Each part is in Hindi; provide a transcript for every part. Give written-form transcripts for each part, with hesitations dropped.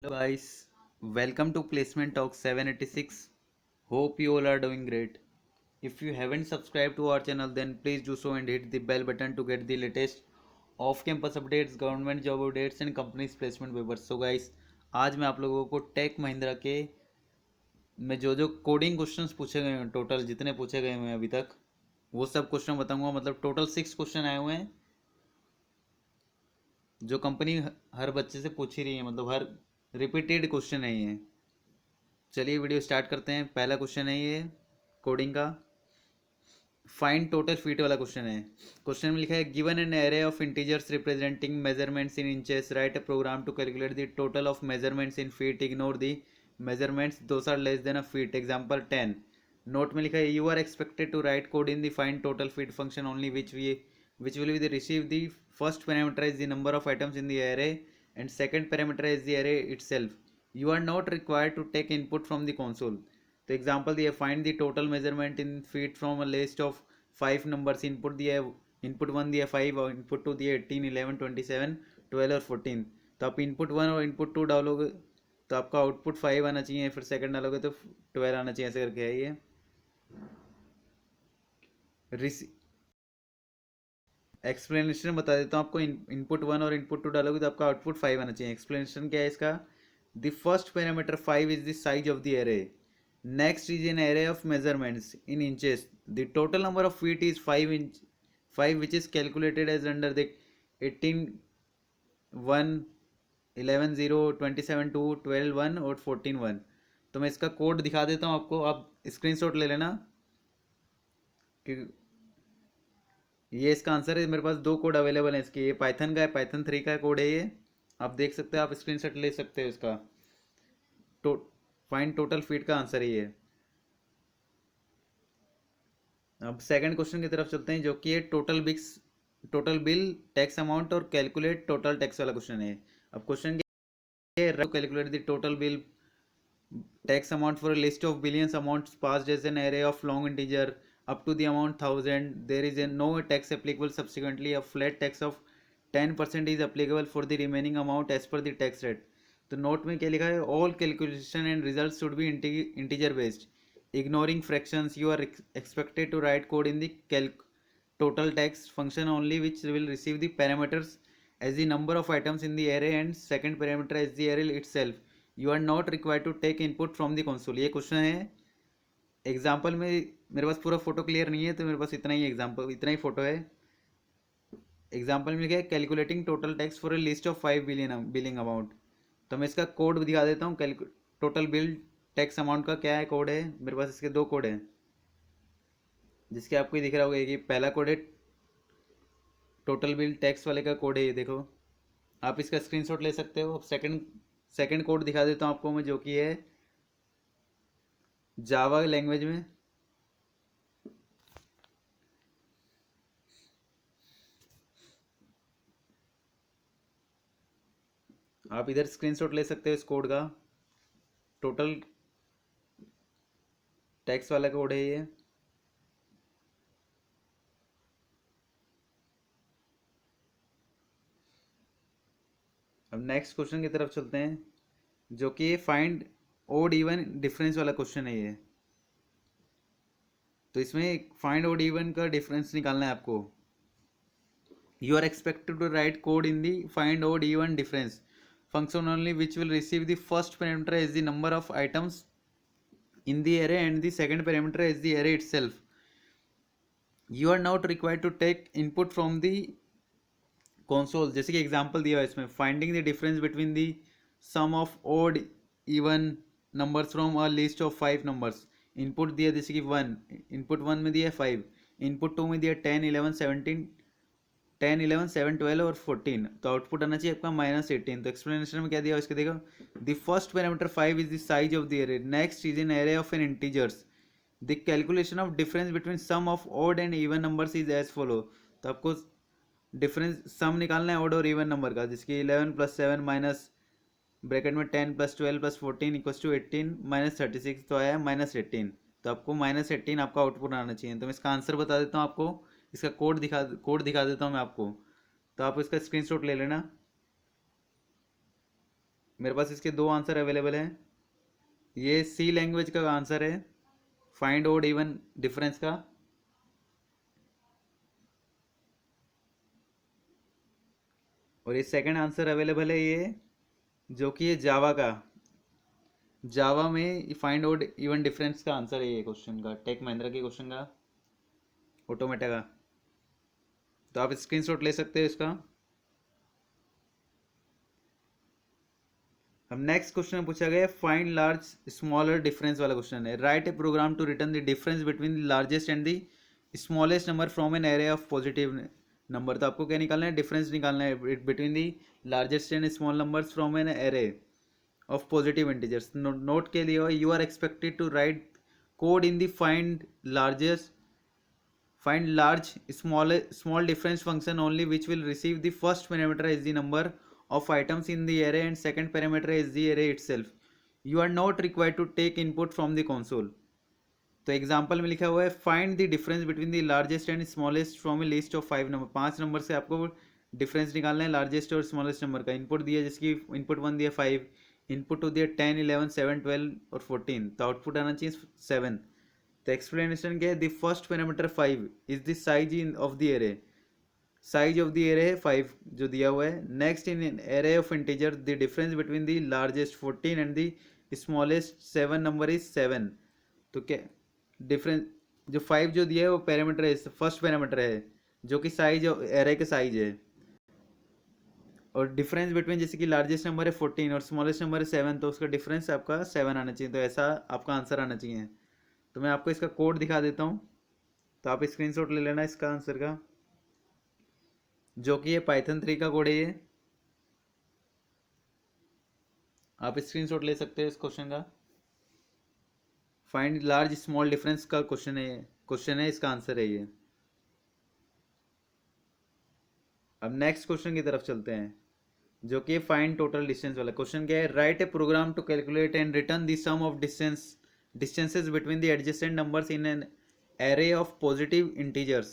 Hello guys, welcome to Placement Talk 786. Hope you all are doing great. If you haven't subscribed to our channel then please do so and hit the bell button to get the latest off campus updates, government job updates and companies placement papers. So guys, आज मैं आप लोगों को टेक महिंद्रा के में जो कोडिंग क्वेश्चंस पूछे गए हैं, टोटल जितने पूछे गए हैं अभी तक वो सब क्वेश्चन बताऊंगा। मतलब टोटल 6 क्वेश्चन आए हुए हैं जो कंपनी हर बच्चे से पूछ ही रही है, मतलब हर रिपीटेड क्वेश्चन है ये। चलिए वीडियो स्टार्ट करते हैं। पहला क्वेश्चन है ये कोडिंग का, फाइंड टोटल फीट वाला क्वेश्चन है। क्वेश्चन में लिखा है given an array of integers representing measurements in inches, write a program to calculate the total of measurements in feet, ignore the measurements those are less than a feet. Example 10। Note में लिखा है you are expected to write code in the find total feet function only which will be the receive the first parameter is the number of items in the array and second parameter is the array itself. You are not required to take input from the console. तो एग्जाम्पल दिया find the total measurement in feet from a list of 5 numbers. Input दिया है, इनपुट 1 दिया 5 और इनपुट 2 दिया 18, 11, 27, 12 और 14। तो आप इनपुट 1 और इनपुट 2 डालोगे तो आपका आउटपुट 5 आना चाहिए, फिर सेकंड डालोगे तो 12 आना चाहिए, ऐसे करके है ये। एक्सप्लेनेशन बता देता हूँ आपको। इनपुट 1 और इनपुट 2 डालोगे तो आपका आउटपुट 5 आना चाहिए। एक्सप्लेनेशन क्या है इसका? The first parameter 5 is the size of the array. Next is an array of measurements in inches. The total number of feet is 5 inch 5 which is calculated as under the 18 1 11 0 27 2 12 1 और 14 1। तो मैं इसका कोड दिखा देता हूँ आपको, आप स्क्रीनशॉट ले लेना कि ये इसका आंसर है। मेरे पास दो कोड अवेलेबल है इसके, ये पाइथन का है, पाइथन 3 का कोड है ये। आप देख सकते हो, आप स्क्रीनशॉट ले सकते हो इसका। तो फाइंड टोटल फीट का आंसर ही है। अब सेकंड क्वेश्चन की तरफ चलते हैं जो कि है टोटल बिल टैक्स अमाउंट और कैलकुलेट टोटल टैक्स वाला क्वेश्चन है। अब क्वेश्चन क्या है? Calculate the total bill tax amount for a list of billions amounts passed as an array of long integer up to the amount 1000. There is no tax applicable. Subsequently a flat tax of 10% is applicable for the remaining amount as per the tax rate. तो नोट में क्या लिखा है? All calculation and result should be integer based, ignoring fractions. You are expected to write code in the total tax function only which will receive the parameters as the number of items in the array and second parameter as the array itself. You are not required to take input from the console. ये क्वेश्चन है। एग्जाम्पल में मेरे पास पूरा फोटो क्लियर नहीं है तो मेरे पास इतना ही एग्जाम्पल, इतना ही फोटो है। एग्जाम्पल में क्या है? Calculating total tax for a list of 5 billion billing amount. तो मैं इसका कोड दिखा देता हूँ। टोटल बिल टैक्स अमाउंट का क्या है कोड है मेरे पास? इसके दो कोड हैं जिसके आपको ही दिख रहा होगा कि पहला कोड है टोटल बिल टैक्स वाले का कोड है, ये देखो। आप इसका स्क्रीनशॉट ले सकते हो। अब सेकंड कोड दिखा देता हूँ आपको मैं, जो कि है जावा लैंग्वेज में। आप इधर स्क्रीनशॉट ले सकते हो इस कोड का। टोटल टैक्स वाला कोड है ये। अब नेक्स्ट क्वेश्चन की तरफ चलते हैं जो कि फाइंड ओड इवन डिफरेंस वाला क्वेश्चन है ये। तो इसमें फाइंड ओड इवन का डिफरेंस निकालना है आपको। You are expected to write code in the find odd even difference function only which will receive the first parameter as the number of items in the array and the second parameter as the array itself. You are not required to take input from the console. जैसे कि एग्जांपल दिया है इसमें, finding the difference between the sum of odd even numbers from a list of 5 numbers. Input दिया जैसे कि 1, इनपुट 1 में दिया 5, इनपुट 2 में दिया 10 11 17 10 11 7 12 और 14। तो आउटपुट आना चाहिए आपका -18। तो एक्सप्लेनेशन में क्या दिया इसके देखो, the first parameter 5 is the size of the array. Next is an array of n integers. The calculation of difference between sum of odd and even numbers is as follow. तो आपको डिफरेंस सम निकालना है ऑड और इवन नंबर का, जिसकी 11 + 7 माइनस ब्रैकेट में 10 + 12 + 14 इक्वल्स टू 18 -36। तो आया -18। तो आपको -18 आपका आउटपुट आना चाहिए। तो मैं इसका आंसर बता देता हूँ आपको। इसका कोड दिखा देता हूँ मैं आपको, तो आप इसका स्क्रीनशॉट ले लेना। मेरे पास इसके दो आंसर अवेलेबल हैं। ये सी लैंग्वेज का आंसर है, फाइंड ओड इवन डिफरेंस का। और ये सेकंड आंसर अवेलेबल है ये, जो कि ये जावा का, जावा में फाइंड आउट इवन डिफरेंस का आंसर है ये क्वेश्चन का, टेक महिंद्रा के क्वेश्चन का, ऑटोमेटा का। तो आप स्क्रीनशॉट ले सकते हो इसका। अब नेक्स्ट क्वेश्चन पूछा गया फाइंड लार्ज स्मॉलर डिफरेंस वाला क्वेश्चन है। Write a program to return the difference between the largest and the smallest number from an array of positive number. तो आपको क्या निकालना है, डिफरेंस निकालना है between the largest and small numbers from an array of positive integers. Note के लिए you are expected to write code in the find large small difference function only, which will receive the first parameter as the number of items in the array and second parameter as the array itself. You are not required to take input from the console. तो एग्जाम्पल में लिखा हुआ है find the difference between the largest and smallest from A list of 5 number. 5 number से आपको डिफरेंस निकालना है लार्जेस्ट और स्मॉलेस्ट नंबर का। इनपुट दिया, जिसकी इनपुट 1 दिया 5, इनपुट 2 दिया 10, 11, 7, 12 और 14, तो आउटपुट आना चाहिए 7। तो एक्सप्लेनेशन क्या है, the first parameter 5 is the size of the array. Size of the array है 5 जो दिया हुआ है। Next in array of integer the difference between the largest 14 and the smallest 7 number is 7। तो क्या डिफरेंस, जो 5 जो दिया है वो पैरामीटर है, फर्स्ट पैरामीटर है जो कि साइज एरे का साइज है। और डिफरेंस बिटवीन जैसे कि लार्जेस्ट नंबर है 14 और स्मॉलेस्ट नंबर है 7, तो उसका डिफरेंस आपका 7 आना चाहिए। तो ऐसा आपका आंसर आना चाहिए। तो मैं आपको इसका कोड दिखा देता हूँ, तो आप स्क्रीनशॉट ले लेना इसका आंसर का, जो कि ये पाइथन 3 का कोड है। ये आप स्क्रीनशॉट ले सकते हैं इस क्वेश्चन का। फाइंड लार्ज स्मॉल डिफरेंस का क्वेश्चन है, इसका आंसर है ये। अब नेक्स्ट क्वेश्चन की तरफ चलते हैं, जो कि फाइंड टोटल डिस्टेंस वाला क्वेश्चन। क्या है, write a program to calculate and return the sum of distances between the adjacent numbers in an array of positive integers.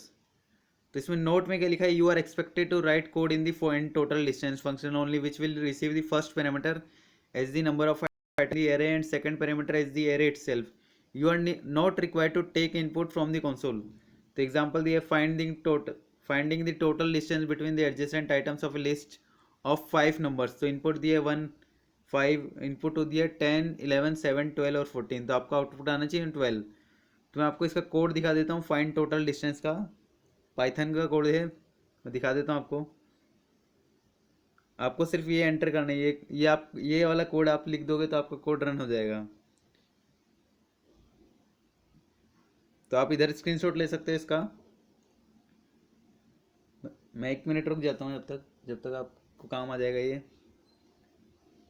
तो इसमें नोट में क्या लिखा है, you are expected to write code in the find total distance function only, which will receive the first parameter as the number of the array and second parameter as the array itself. You are not required to take input from the console. तो एग्जांपल दिया, finding the total distance between the adjacent items of a list of 5 numbers. तो इनपुट दिए 1, 5, इनपुट टू दिया 10, 11, 7, 12 और 14, तो आपका आउटपुट आना चाहिए 12। तो मैं आपको इसका कोड दिखा देता हूँ फाइंड टोटल डिस्टेंस का, पाइथन का कोड है, मैं दिखा देता हूँ आपको। आपको सिर्फ ये एंटर करना है, ये वाला कोड आप लिख दोगे तो आपका कोड रन हो जाएगा। तो आप इधर स्क्रीनशॉट ले सकते हैं इसका। मैं 1 मिनट रुक जाता हूँ जब तक आपको काम आ जाएगा ये।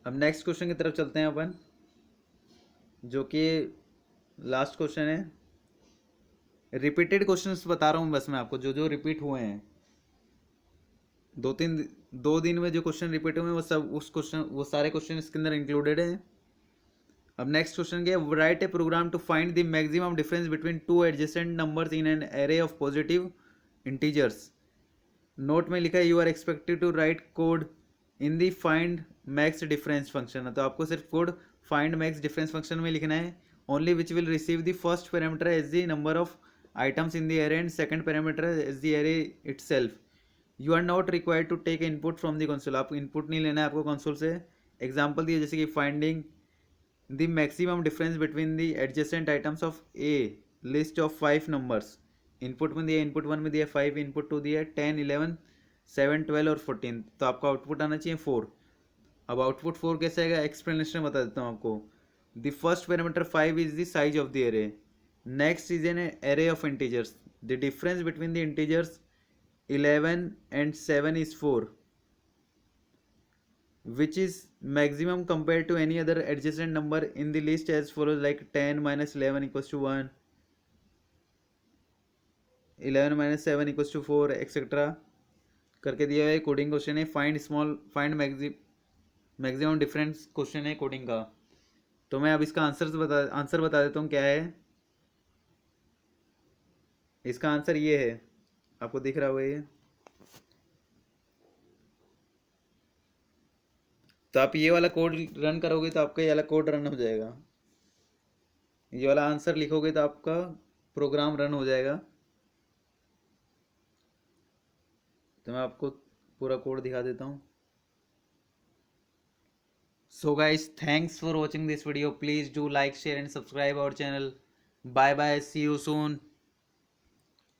अब नेक्स्ट क्वेश्चन की तरफ चलते हैं अपन, जो कि लास्ट क्वेश्चन है। रिपीटेड क्वेश्चंस बता रहा हूँ बस मैं आपको, जो जो रिपीट हुए हैं 2 दिन में जो क्वेश्चन रिपीट हुए हैं वो सारे क्वेश्चन इसके अंदर इंक्लूडेड हैं। अब नेक्स्ट क्वेश्चन क्या है, write a program to find the maximum difference between 2 adjacent numbers in an array of positive integers. Note में लिखा है you are expected to write code in the find max difference function. तो आपको सिर्फ code find max difference function में लिखना है, only which will receive the first parameter as the number of items in the array and second parameter as the array itself. You are not required to take input from the console. आपको इनपुट नहीं लेना है आपको कंसोल से। एग्जाम्पल दिए जैसे कि finding the maximum difference between the adjacent items of a list of 5 numbers. Input में दिया, इनपुट 1 में दिया 5, इनपुट 2 दिया 10, 11, 7, 12 और 14, तो आपका आउटपुट आना चाहिए 4। अब आउटपुट 4 कैसे आएगा, एक्सप्लेनेशन बता देता हूँ आपको। The first parameter 5 is the size of the array. Next is an array of integers. The difference between the integers 11 and 7 is 4, which is maximum compared to any other adjacent number in the list as follows, like 10 minus 11 equals to 1, 11 minus 7 equals to 4, etcetera करके दिया है। कोडिंग क्वेश्चन है, फाइंड मैक्सिमम डिफरेंस क्वेश्चन है कोडिंग का। तो मैं अब इसका आंसर बता देता हूँ क्या है। इसका आंसर ये है, आपको दिख रहा होगा ये। तो आप ये वाला कोड रन करोगे तो आपका ये वाला कोड रन हो जाएगा, ये वाला आंसर लिखोगे तो आपका प्रोग्राम रन हो जाएगा। तो मैं आपको पूरा कोड दिखा देता हूँ। So guys, thanks for watching this video. Please do like, share and subscribe our channel. Bye bye. See you soon.